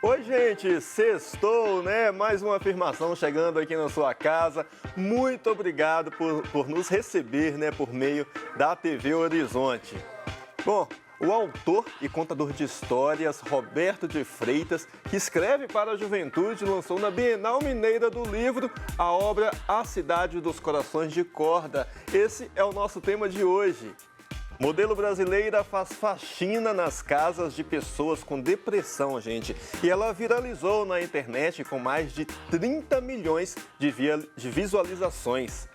Oi, gente, sextou, né? Mais uma afirmação chegando aqui na sua casa. Muito obrigado por nos receber, né, por meio da TV Horizonte. Bom, o autor e contador de histórias, Roberto de Freitas, que escreve para a juventude, lançou na Bienal Mineira do Livro a obra A Cidade dos Corações de Corda. Esse é o nosso tema de hoje. Modelo brasileira faz faxina nas casas de pessoas com depressão, gente. E ela viralizou na internet com mais de 30 milhões de visualizações.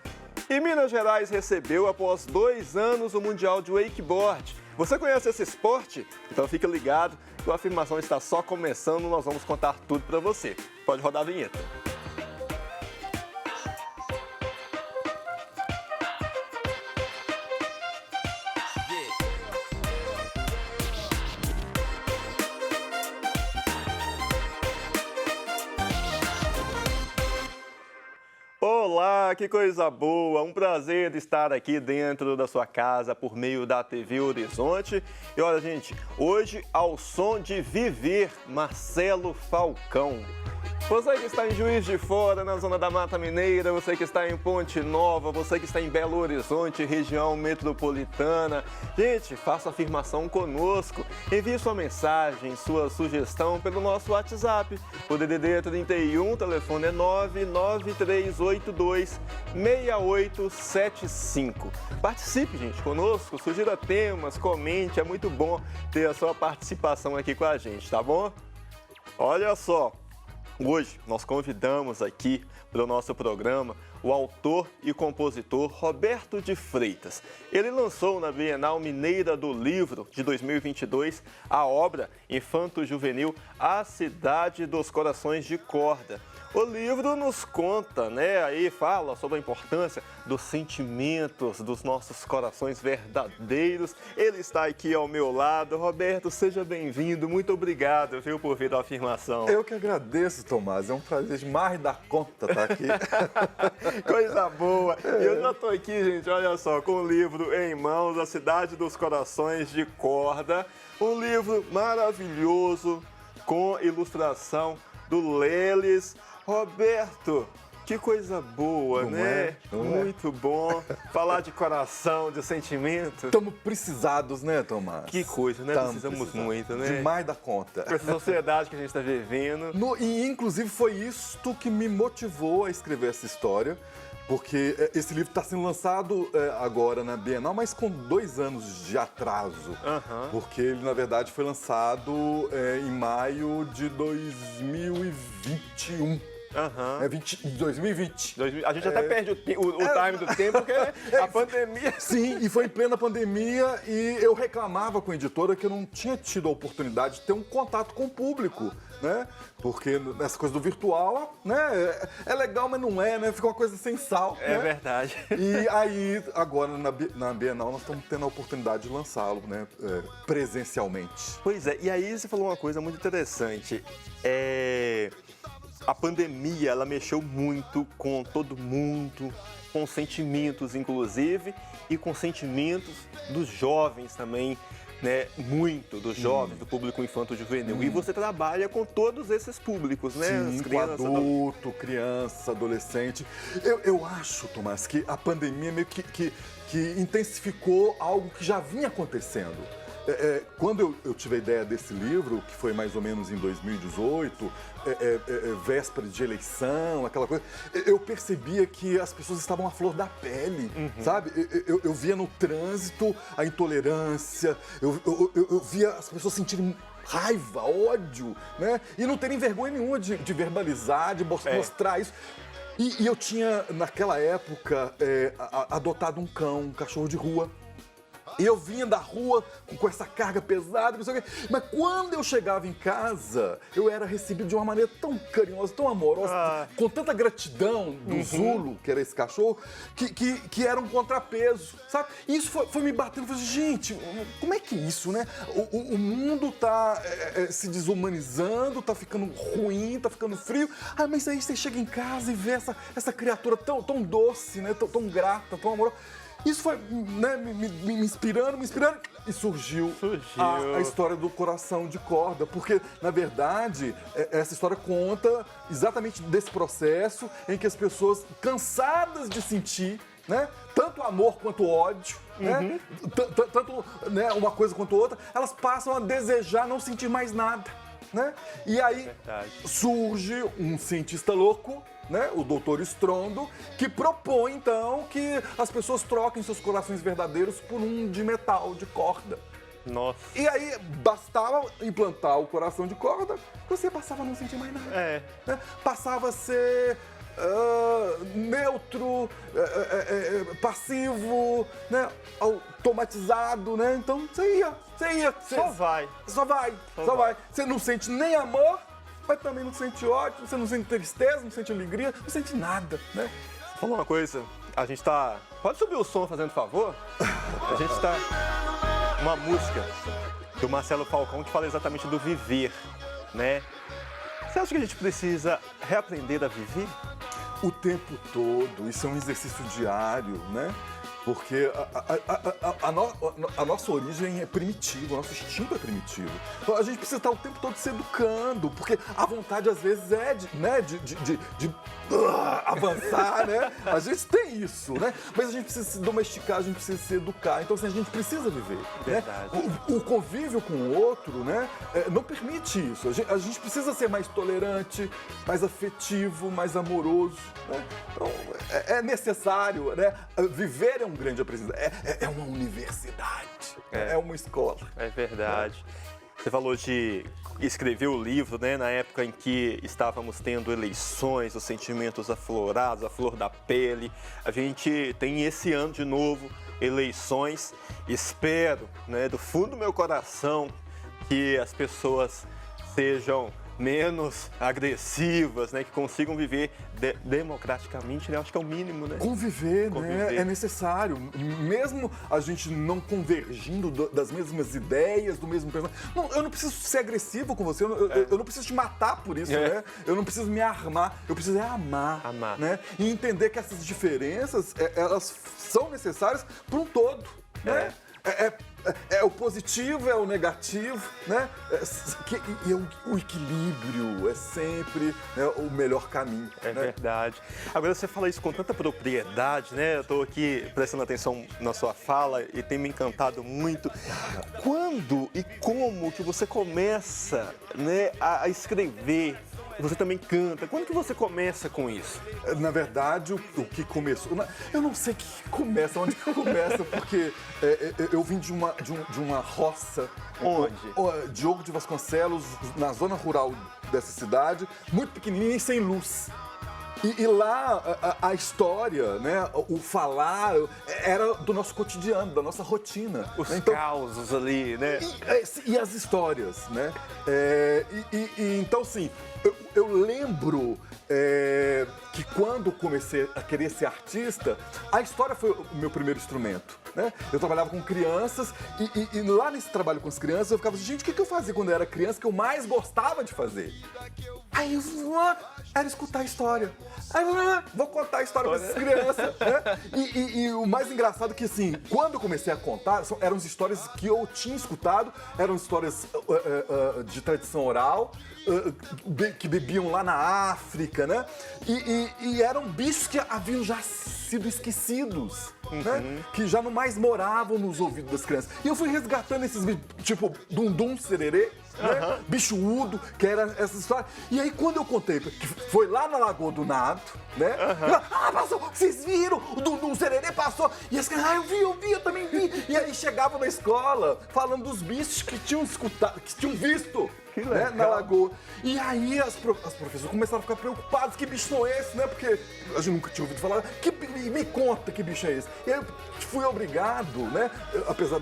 E Minas Gerais recebeu, após 2 anos, o Mundial de Wakeboard. Você conhece esse esporte? Então fica ligado, que a afirmação está só começando, nós vamos contar tudo para você. Pode rodar a vinheta. Olá, que coisa boa! Um prazer estar aqui dentro da sua casa por meio da TV Horizonte. E olha, gente, hoje ao som de Viver, Marcelo Falcão. Você que está em Juiz de Fora, na zona da Mata Mineira, você que está em Ponte Nova, você que está em Belo Horizonte, região metropolitana. Gente, faça afirmação conosco. Envie sua mensagem, sua sugestão pelo nosso WhatsApp. O DDD 31, telefone é 993826875. Participe, gente, conosco, sugira temas, comente, é muito bom ter a sua participação aqui com a gente, tá bom? Olha só. Hoje nós convidamos aqui para o nosso programa o autor e compositor Roberto de Freitas. Ele lançou na Bienal Mineira do Livro de 2022 a obra infanto-juvenil A Cidade dos Corações de Corda. O livro nos conta, né, aí fala sobre a importância dos sentimentos dos nossos corações verdadeiros. Ele está aqui ao meu lado. Roberto, seja bem-vindo. Muito obrigado, viu, por vir da afirmação. Eu que agradeço, Tomás. É um prazer demais da conta estar aqui. Coisa boa. E eu já estou aqui, gente, olha só, com o livro em mãos, A Cidade dos Corações de Corda. Um livro maravilhoso, com ilustração do Leles. Roberto, que coisa boa, né? Muito bom. Falar de coração, de sentimento. Estamos precisados, né, Tomás? Que coisa, né? Precisamos muito, né? Demais da conta. Com essa sociedade que a gente está vivendo. E, inclusive, foi isto que me motivou a escrever essa história, porque esse livro está sendo lançado agora na Bienal, mas com 2 anos de atraso. Porque ele, na verdade, foi lançado em maio de 2021. 2020. A gente até perde o time do tempo, porque a pandemia... Sim, e foi em plena pandemia e eu reclamava com a editora que eu não tinha tido a oportunidade de ter um contato com o público, né? Porque essa coisa do virtual, né? É legal, mas não é, né? Fica uma coisa sem sal. É, né? Verdade. E aí, agora na Bienal, nós estamos tendo a oportunidade de lançá-lo, né? Presencialmente. Pois é, e aí você falou uma coisa muito interessante. A pandemia, ela mexeu muito com todo mundo, com sentimentos, inclusive, e com sentimentos dos jovens também, né? Muito dos jovens, do público infanto-juvenil. E você trabalha com todos esses públicos, né? Sim, As crianças, com adulto, criança, adolescente. Eu acho, Tomás, que a pandemia meio que intensificou algo que já vinha acontecendo. Quando eu tive a ideia desse livro, que foi mais ou menos em 2018, véspera de eleição, aquela coisa, eu percebia que as pessoas estavam à flor da pele, sabe? Eu via no trânsito a intolerância, eu via as pessoas sentirem raiva, ódio, né? E não terem vergonha nenhuma de verbalizar, de mostrar isso. E eu tinha, naquela época, adotado um cachorro de rua. E eu vinha da rua com essa carga pesada, não sei o quê. Mas quando eu chegava em casa, eu era recebido de uma maneira tão carinhosa, tão amorosa, com tanta gratidão do Zulu, que era esse cachorro, que era um contrapeso, sabe? E isso foi me batendo. Eu falei, gente, como é que é isso, né? O mundo tá se desumanizando, tá ficando ruim, tá ficando frio. Mas aí você chega em casa e vê essa criatura tão doce, né? Tão grata, tão amorosa. Isso foi, né, me inspirando, e surgiu. A história do Coração de Corda, porque, na verdade, essa história conta exatamente desse processo em que as pessoas, cansadas de sentir, né, tanto amor quanto ódio, né, tanto, né, uma coisa quanto outra, elas passam a desejar não sentir mais nada, né? E aí surge um cientista louco, né, o Dr. Strondo, que propõe, então, que as pessoas troquem seus corações verdadeiros por um de metal, de corda. Nossa. E aí, bastava implantar o coração de corda, você passava a não sentir mais nada. Né? Passava a ser neutro, passivo, né, automatizado, né? Então, você ia. Só vai. Só vai. Você não sente nem amor, mas também não sente ódio, você não sente tristeza, não sente alegria, não sente nada, né? Você falou uma coisa, a gente tá... Pode subir o som, fazendo favor? A gente tá... Uma música do Marcelo Falcão que fala exatamente do viver, né? Você acha que a gente precisa reaprender a viver? O tempo todo, isso é um exercício diário, né? Porque a nossa origem é primitiva, o nosso instinto é primitivo. Então, a gente precisa estar o tempo todo se educando, porque a vontade às vezes é de avançar, né? A gente tem isso, né? Mas a gente precisa se domesticar, a gente precisa se educar. Então, assim, a gente precisa viver. Né? O convívio com o outro, né, não permite isso. A gente precisa ser mais tolerante, mais afetivo, mais amoroso. Né? Então, é necessário, né? Viver é um grande aprendizado. É uma universidade, é uma escola. É verdade. Você falou de escrever o livro, né, na época em que estávamos tendo eleições, os sentimentos aflorados, a flor da pele. A gente tem esse ano de novo eleições. Espero, né, do fundo do meu coração, que as pessoas sejam menos agressivas, né, que consigam viver democraticamente, né? Acho que é o mínimo, né? Conviver, né? É necessário. Mesmo a gente não convergindo das mesmas ideias, do mesmo pensamento. Não, eu não preciso ser agressivo com você, eu não preciso te matar por isso, né? Eu não preciso me armar, eu preciso amar. Né? E entender que essas diferenças, elas são necessárias para um todo, né? É o positivo, é o negativo, né? O equilíbrio é sempre, né, o melhor caminho. É, né? Verdade. Agora você fala isso com tanta propriedade, né? Eu estou aqui prestando atenção na sua fala e tem me encantado muito. Quando e como que você começa, né, a escrever? Você também canta. Quando que você começa com isso? Na verdade, o que começou... Eu não sei o que começa, onde que começa, porque eu vim de uma roça... Onde? Diogo de Vasconcelos, na zona rural dessa cidade, muito pequenininha e sem luz. E lá a história, né, o falar, era do nosso cotidiano, da nossa rotina. Os causos ali, né? E as histórias, né? Então, sim, eu lembro que quando comecei a querer ser artista, a história foi o meu primeiro instrumento, né? Eu trabalhava com crianças e lá nesse trabalho com as crianças eu ficava assim, gente, o que eu fazia quando eu era criança que eu mais gostava de fazer? Aí eu era escutar a história. Aí eu vou contar a história para essas crianças, né? E o mais engraçado é que, assim, quando eu comecei a contar, eram as histórias que eu tinha escutado, eram histórias de tradição oral, que bebiam lá na África, né? E eram bichos que haviam já sido esquecidos, né? Que já não mais moravam nos ouvidos das crianças. E eu fui resgatando esses bichos, tipo Dundum Sererê, né? Bicho-udo, que era essa história. E aí, quando eu contei que foi lá na Lagoa do Nado, né? Passou, vocês viram? O Dundum Sererê passou. E as crianças, eu vi, eu também vi. E aí chegava na escola falando dos bichos que tinham escutado, que tinham visto. Né, na lagoa. E aí as professoras começaram a ficar preocupadas, que bicho são esses, né? Porque a gente nunca tinha ouvido falar. Me conta que bicho é esse. E eu fui obrigado, né? Apesar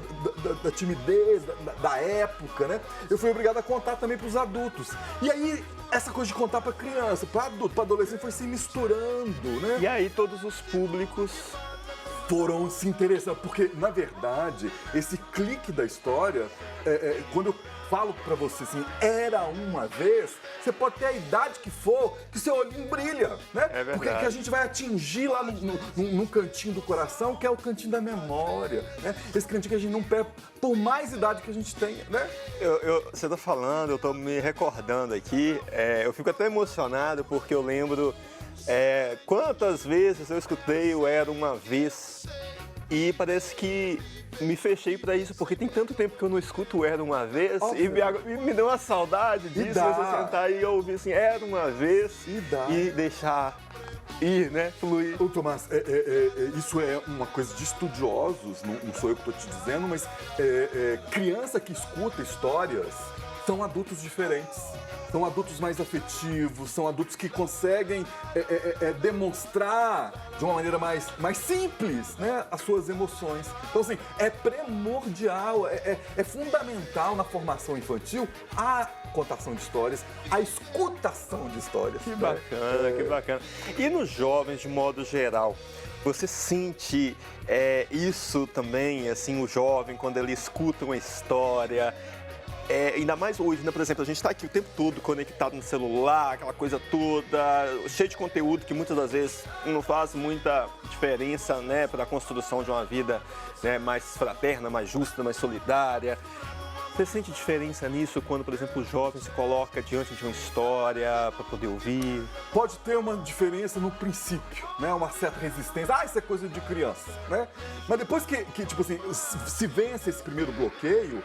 da timidez, da época, né? Eu fui obrigado a contar também para os adultos. E aí essa coisa de contar para criança, para adulto, para adolescente foi se misturando, né? E aí todos os públicos foram se interessando, porque na verdade esse clique da história, quando eu falo pra você assim, era uma vez, você pode ter a idade que for, que seu olhinho brilha, né? É verdade. Porque que a gente vai atingir lá no cantinho do coração, que é o cantinho da memória, né? Esse cantinho que a gente não perde por mais idade que a gente tenha, né? Você tá falando, eu tô me recordando aqui, eu fico até emocionado porque eu lembro quantas vezes eu escutei o Era Uma Vez e parece que me fechei pra isso, porque tem tanto tempo que eu não escuto o Era Uma Vez e me deu uma saudade disso, você sentar e ouvir assim, Era Uma Vez e deixar ir, né, fluir. Ô, Tomás, isso é uma coisa de estudiosos, não sou eu que estou te dizendo, mas criança que escuta histórias são adultos diferentes. São adultos mais afetivos, são adultos que conseguem demonstrar de uma maneira mais simples, né, as suas emoções. Então, assim, é primordial, é fundamental na formação infantil a contação de histórias, a escutação de histórias. Que bacana, que bacana. E nos jovens, de modo geral, você sente isso também, assim, o jovem, quando ele escuta uma história... ainda mais hoje, né? Por exemplo, a gente está aqui o tempo todo conectado no celular, aquela coisa toda, cheio de conteúdo que muitas das vezes não faz muita diferença, né, para a construção de uma vida, né, mais fraterna, mais justa, mais solidária. Você sente diferença nisso quando, por exemplo, o jovem se coloca diante de uma história para poder ouvir? Pode ter uma diferença no princípio, né? Uma certa resistência. Isso é coisa de criança, né? Mas depois que tipo assim, se vence esse primeiro bloqueio,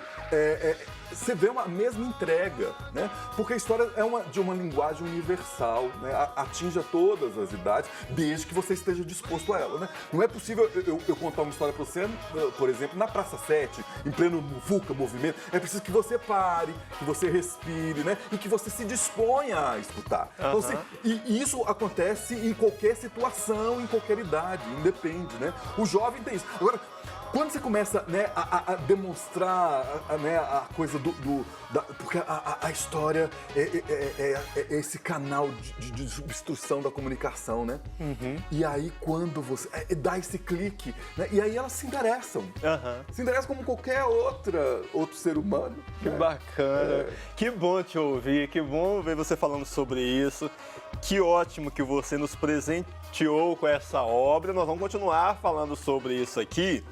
você vê uma mesma entrega, né? Porque a história é de uma linguagem universal, né? Atinge a todas as idades, desde que você esteja disposto a ela, né? Não é possível eu contar uma história para você, por exemplo, na Praça 7, em pleno VUCA, movimento. É preciso que você pare, que você respire, né? E que você se disponha a escutar. Então, assim, e isso acontece em qualquer situação, em qualquer idade, independe, né? O jovem tem isso. Agora, quando você começa, né, a demonstrar né, a coisa porque a história é esse canal de substituição da comunicação, né? E aí quando você dá esse clique, né, e aí elas se interessam. Se interessam como qualquer outro ser humano. Que bacana. Que bom te ouvir, que bom ver você falando sobre isso. Que ótimo que você nos presenteou com essa obra. Nós vamos continuar falando sobre isso aqui.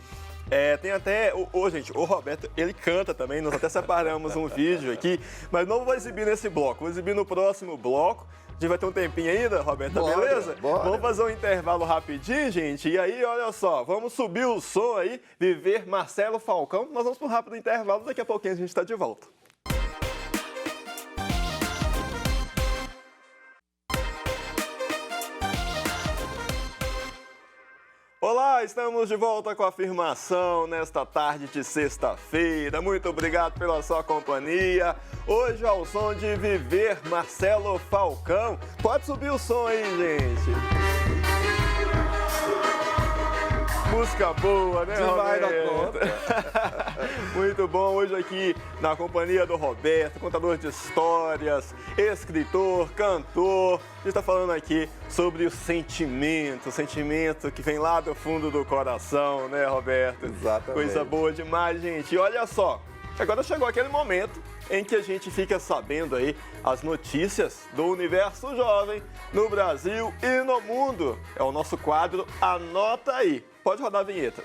Tem até, gente, o Roberto, ele canta também, nós até separamos um vídeo aqui, mas não vou exibir nesse bloco, vou exibir no próximo bloco. A gente vai ter um tempinho ainda, Roberto, beleza? Bora. Vamos fazer um intervalo rapidinho, gente, e aí, olha só, vamos subir o som aí, Viver Marcelo Falcão. Nós vamos para um rápido intervalo, daqui a pouquinho a gente está de volta. Olá, estamos de volta com a Afirmação nesta tarde de sexta-feira. Muito obrigado pela sua companhia. Hoje ao som de Viver Marcelo Falcão. Pode subir o som aí, gente. Música boa, né, Roberto? Muito bom, hoje aqui na companhia do Roberto, contador de histórias, escritor, cantor. A gente está falando aqui sobre o sentimento que vem lá do fundo do coração, né, Roberto? Exatamente. Coisa boa demais, gente. E olha só, agora chegou aquele momento em que a gente fica sabendo aí as notícias do universo jovem no Brasil e no mundo. É o nosso quadro Anota Aí. Pode rodar a vinheta.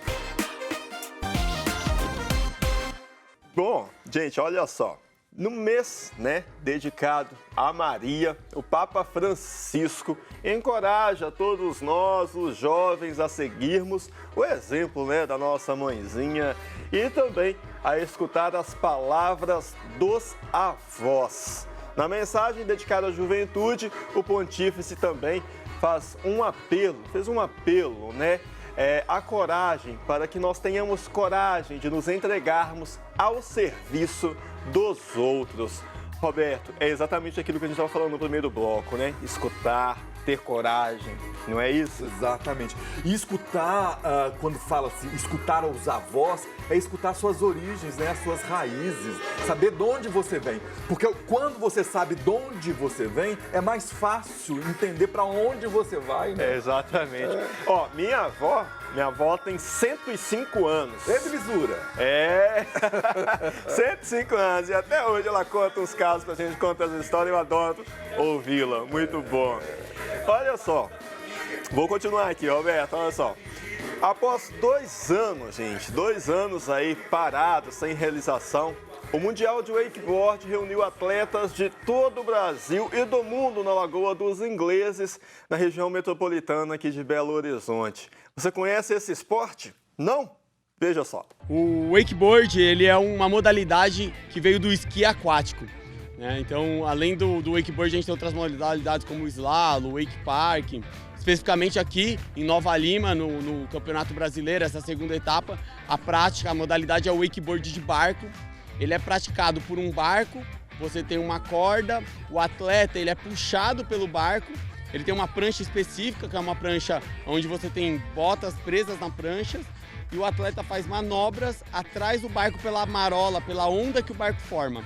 Bom, gente, olha só. No mês, né, dedicado a Maria, o Papa Francisco encoraja todos nós, os jovens, a seguirmos o exemplo, né, da nossa mãezinha e também a escutar as palavras dos avós. Na mensagem dedicada à juventude, o pontífice também fez um apelo, né, a coragem, para que nós tenhamos coragem de nos entregarmos ao serviço dos outros. Roberto, é exatamente aquilo que a gente estava falando no primeiro bloco, né? Escutar, ter coragem, não é isso? Exatamente. E escutar, quando fala assim, escutar os avós, é escutar suas origens, né? As suas raízes, saber de onde você vem. Porque quando você sabe de onde você vem, é mais fácil entender para onde você vai, né? Exatamente. Ó, minha avó tem 105 anos. É de lisura. É, 105 anos. E até hoje ela conta uns casos pra gente, conta as histórias, eu adoro ouvi-la. Muito bom. Olha só, vou continuar aqui, Roberto, olha só. Após 2 anos, gente, 2 anos aí parados, sem realização, o Mundial de Wakeboard reuniu atletas de todo o Brasil e do mundo na Lagoa dos Ingleses, na região metropolitana aqui de Belo Horizonte. Você conhece esse esporte? Não? Veja só. O wakeboard, ele é uma modalidade que veio do esqui aquático, né? Então, além do wakeboard, a gente tem outras modalidades como o slalom, o wake park. Especificamente aqui em Nova Lima, no Campeonato Brasileiro, essa segunda etapa, a modalidade é o wakeboard de barco. Ele é praticado por um barco, você tem uma corda, o atleta ele é puxado pelo barco, ele tem uma prancha específica, que é uma prancha onde você tem botas presas na prancha, e o atleta faz manobras atrás do barco pela marola, pela onda que o barco forma.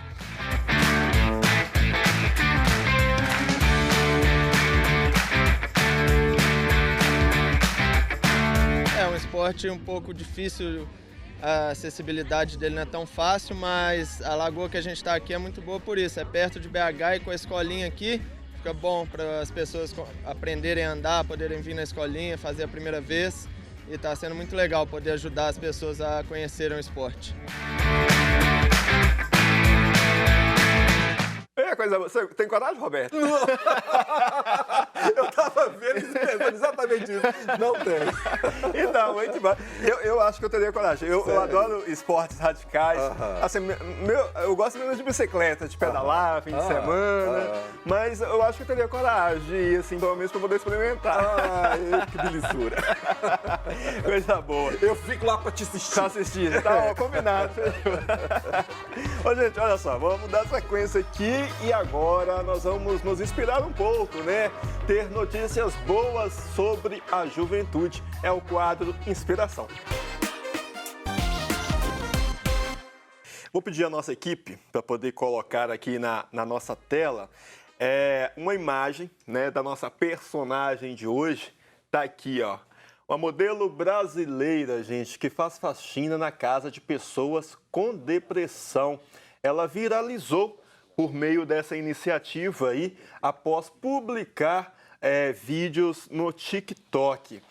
É um esporte um pouco difícil, a acessibilidade dele não é tão fácil, mas a lagoa que a gente está aqui é muito boa por isso. É perto de BH e com a escolinha aqui, fica bom para as pessoas aprenderem a andar, poderem vir na escolinha, fazer a primeira vez. E está sendo muito legal poder ajudar as pessoas a conhecerem o esporte. Você tem coragem, Roberto? Eu tava vendo e pensando exatamente isso. Não tem. Então, eu acho que eu teria coragem. Eu adoro esportes radicais. Assim, eu gosto menos de bicicleta, de pedalar, fim de semana. Mas eu acho que eu teria coragem de ir, assim, pelo menos pra poder experimentar. Que belisura. Coisa boa. Eu fico lá pra te assistir. Pra assistir, tá? Ó, combinado. Ô, gente, olha só, vamos dar sequência aqui e agora nós vamos nos inspirar um pouco, né? Ter notícias boas sobre a juventude. É o quadro Inspiração. Vou pedir à nossa equipe para poder colocar aqui na nossa tela uma imagem, né, da nossa personagem de hoje. Tá aqui, ó. Uma modelo brasileira, gente, que faz faxina na casa de pessoas com depressão. Ela viralizou por meio dessa iniciativa aí, após publicar vídeos no TikTok.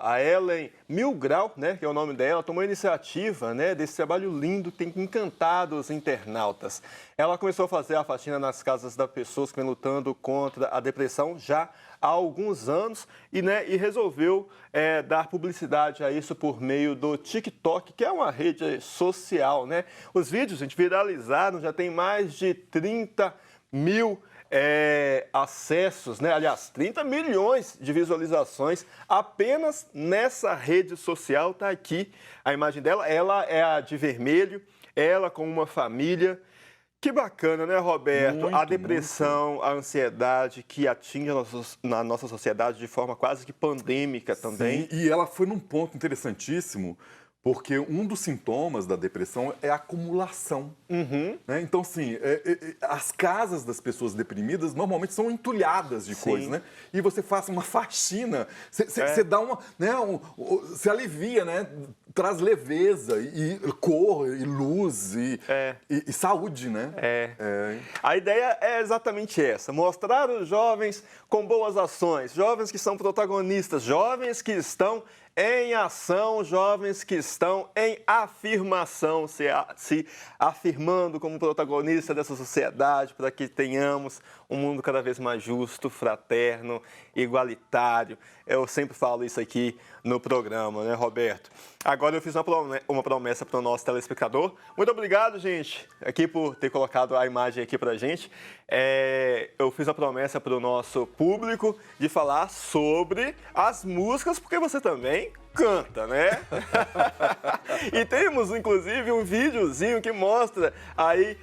A Ellen Milgrau, né, que é o nome dela, tomou a iniciativa, né, desse trabalho lindo que tem encantado os internautas. Ela começou a fazer a faxina nas casas das pessoas que vêm lutando contra a depressão já há alguns anos e resolveu dar publicidade a isso por meio do TikTok, que é uma rede social, né? Os vídeos, gente, viralizaram, já tem mais de 30 mil acessos, né? Aliás, 30 milhões de visualizações apenas nessa rede social. Tá aqui a imagem dela. Ela é a de vermelho, ela com uma família. Que bacana, né, Roberto? Muito, a depressão, a ansiedade que atinge na nossa sociedade de forma quase que pandêmica também. Sim, e ela foi num ponto interessantíssimo, porque um dos sintomas da depressão é a acumulação. Né? Então, assim, as casas das pessoas deprimidas normalmente são entulhadas de coisas, né? E você faz uma faxina, você dá uma, né, você alivia, né? Traz leveza e cor e luz e saúde, né? A ideia é exatamente essa, mostrar os jovens com boas ações, jovens que são protagonistas, jovens que estão em ação, jovens que estão em afirmação, se afirmando como protagonista dessa sociedade para que tenhamos um mundo cada vez mais justo, fraterno, igualitário. Eu sempre falo isso aqui no programa, né, Roberto? Agora eu fiz uma promessa para o nosso telespectador. Muito obrigado, gente, aqui por ter colocado a imagem aqui para a gente. Eu fiz a promessa para o nosso público de falar sobre as músicas, porque você também também canta, né? E temos, inclusive, um videozinho que mostra aí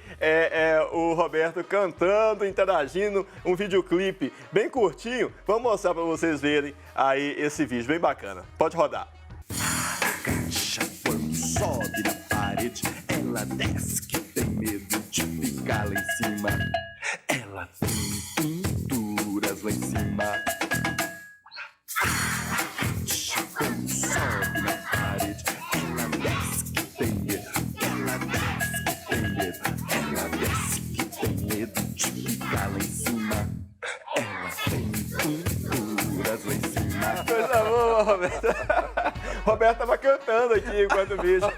o Roberto cantando, interagindo, um videoclipe bem curtinho. Vamos mostrar para vocês verem aí esse vídeo, bem bacana. Pode rodar. Quando sobe na parede, ela desce que tem medo de ficar lá em cima. Ela tem pinturas lá em cima. Quando sobe na parede, ela desce que tem medo. Ela desce que tem medo. Ela desce que tem medo de ficar lá em cima. Ela tem pinturas lá em cima. Coisa boa, Roberto. Roberto tava cantando aqui enquanto o vídeo.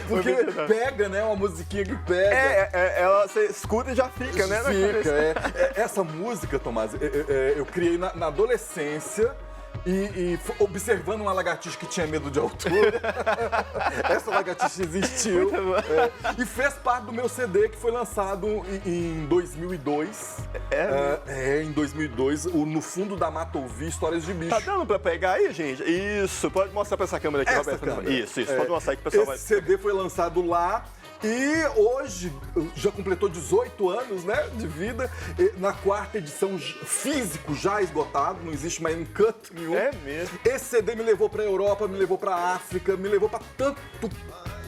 Porque pega, né? Uma musiquinha que pega. Ela você escuta e já fica, né? Fica, Essa música, Tomás, eu criei na adolescência e observando uma lagartixa que tinha medo de altura. Essa lagartixa existiu. E fez parte do meu CD que foi lançado em 2002. Em 2002, No Fundo da Mata Ouvi, Histórias de Bicho. Tá dando pra pegar aí, gente? Isso, pode mostrar pra essa câmera aqui, Essa Roberto. câmera. Isso, pode mostrar aí que o pessoal Esse CD foi lançado lá. E hoje já completou 18 anos, né, de vida, na 4ª edição físico já esgotado, não existe mais em canto nenhum. É mesmo. Esse CD me levou pra Europa, me levou pra África, me levou pra tanto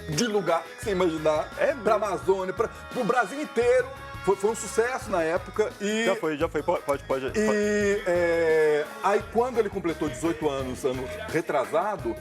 de lugar que você imaginar. Pra Amazônia, pro Brasil inteiro. Foi um sucesso na época e... Já foi, pode. E aí quando ele completou 18 anos, ano retrasado,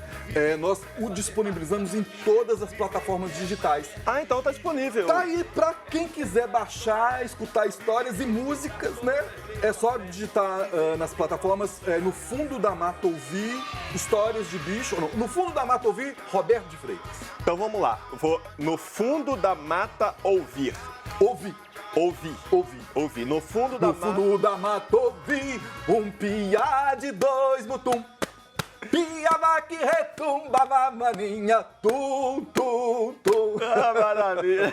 nós o disponibilizamos em todas as plataformas digitais. Ah, então tá disponível. Tá aí pra quem quiser baixar, escutar histórias e músicas, né? É só digitar nas plataformas No Fundo da Mata Ouvi, Histórias de Bicho. Ou não, No Fundo da Mata Ouvi, Roberto de Freitas. Então vamos lá. Vou No Fundo da Mata Ouvir. Ouvir. No fundo da mata. No fundo da mata ouvi um piá de 2 mutum. Piava que retumbava maninha, tum, tum, tum. Ah, maravilha.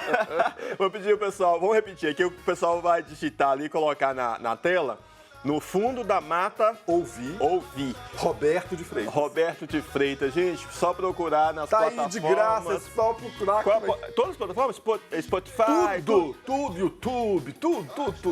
Vou pedir ao pessoal, vamos repetir aqui, o pessoal vai digitar ali e colocar na tela. No Fundo da Mata Ouvi. Roberto de Freitas. Roberto de Freitas. Gente, só procurar nas plataformas. Tá aí de graça, é só procurar. Todas as plataformas? Spotify? Tudo, YouTube, tudo.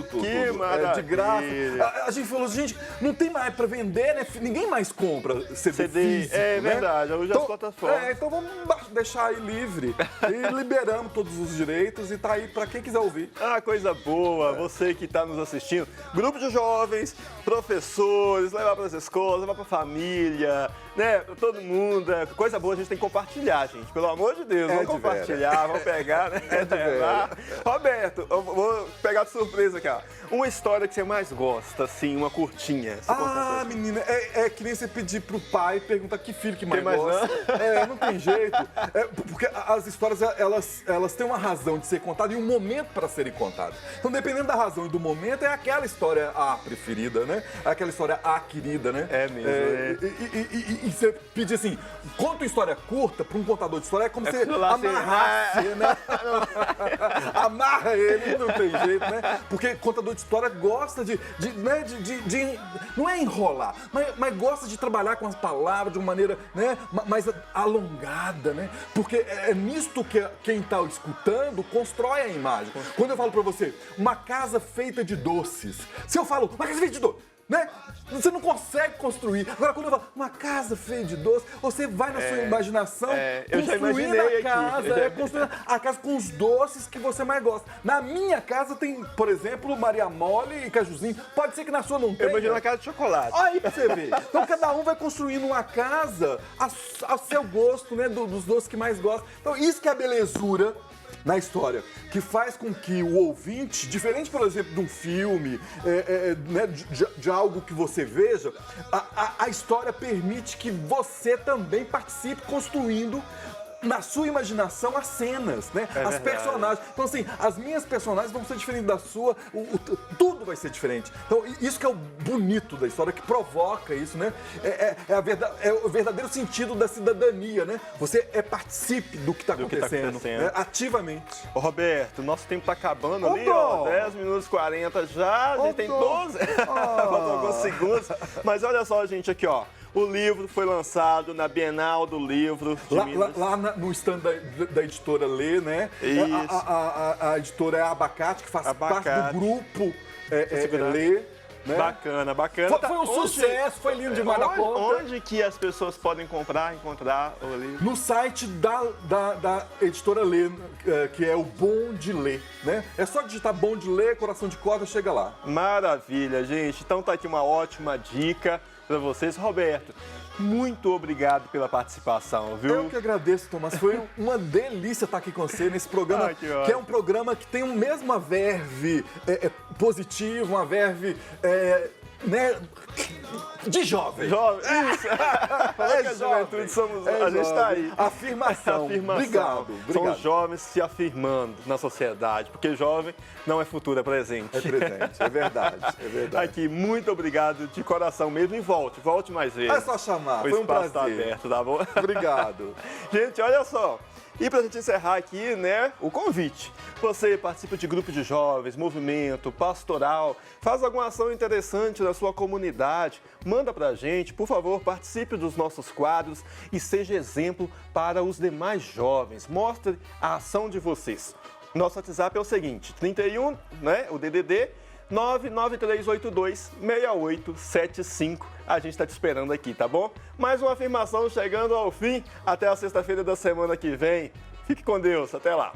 Que maravilha. É de graça. A gente falou, gente, não tem mais pra vender, né? Ninguém mais compra CD físico, é né? verdade, hoje as plataformas. Então vamos deixar aí livre. E liberamos todos os direitos e tá aí pra quem quiser ouvir. Ah, coisa boa. Você que tá nos assistindo. Grupo de jovens, professores, levar para as escolas, levar para a família, né? Pra todo mundo. Coisa boa a gente tem que compartilhar, gente. Pelo amor de Deus, vamos compartilhar, vamos pegar, né? Roberto, eu vou pegar de surpresa aqui, ó. Uma história que você mais gosta, assim, uma curtinha. Menina, é que nem você pedir pro pai perguntar que filho que mais mais gosta. Não tem jeito. Porque as histórias, elas têm uma razão de ser contadas e um momento para serem contadas. Então, dependendo da razão e do momento, é aquela história preferida, né? Aquela história querida, né? É mesmo, E você pedir assim, conta uma história curta para um contador de história, é como se amarrasse, né? Amarra ele, não tem jeito, né? Porque contador de história gosta de não é enrolar, mas gosta de trabalhar com as palavras de uma maneira, né, mais alongada, né? Porque é nisto que quem está escutando constrói a imagem. Quando eu falo para você, uma casa feita de doces, se eu falo, uma casa feita de doces, né? Você não consegue construir. Agora, quando eu falo uma casa feita de doce, você vai na sua imaginação construindo a casa, construindo a casa com os doces que você mais gosta. Na minha casa tem, por exemplo, Maria Mole e Cajuzinho. Pode ser que na sua não tenha. Eu imagino uma casa de chocolate. Aí pra você ver. Então cada um vai construindo uma casa ao seu gosto, né? Dos doces que mais gosta. Então isso que é a belezura na história, que faz com que o ouvinte, diferente, por exemplo, de um filme, né, de algo que você veja, a história permite que você também participe construindo na sua imaginação as cenas, né? As personagens. Então, assim, as minhas personagens vão ser diferentes da sua, tudo vai ser diferente. Então, isso que é o bonito da história, que provoca isso, né? É o verdadeiro sentido da cidadania, né? Você participe do que está acontecendo, né? Ativamente. Ô, Roberto, nosso tempo tá acabando ali, ó. 10 minutos 40 já, a gente tem 12. Faltam alguns segundos. Mas olha só, gente, aqui, ó. O livro foi lançado na Bienal do Livro de Minas. Lá no stand da editora Lê, né? Isso. A editora é a Abacate, que faz Abacate. parte do grupo Segurança. Lê. Né? Bacana, bacana. Foi um sucesso, foi lindo demais da conta. Onde que as pessoas podem encontrar o livro? No site da editora Lê, que é o Bom de Lê, né? É só digitar Bom de Lê, Coração de Corda, chega lá. Maravilha, gente. Então tá aqui uma ótima dica para vocês. Roberto, muito obrigado pela participação, viu? Eu que agradeço, Tomás. Foi uma delícia estar aqui com você nesse programa, Ah, que que é um programa que tem a mesma verve positiva, uma verve, né, de jovem. Jovem, isso! Falou que a juventude somos... a gente tá aí. Afirmação. Obrigado. São os jovens se afirmando na sociedade, porque jovem não é futuro, é presente. É presente, é verdade, é verdade. Aqui, muito obrigado de coração mesmo e volte mais vezes. É só chamar, O foi um espaço prazer. tá aberto, tá bom? Obrigado. Gente, olha só. E pra gente encerrar aqui, né, o convite. Você participa de grupo de jovens, movimento, pastoral, faz alguma ação interessante na sua comunidade, manda pra gente, por favor, participe dos nossos quadros e seja exemplo para os demais jovens. Mostre a ação de vocês. Nosso WhatsApp é o seguinte, 31, né, o DDD, 993826875. A gente está te esperando aqui, tá bom? Mais uma afirmação chegando ao fim. Até a sexta-feira da semana que vem. Fique com Deus. Até lá.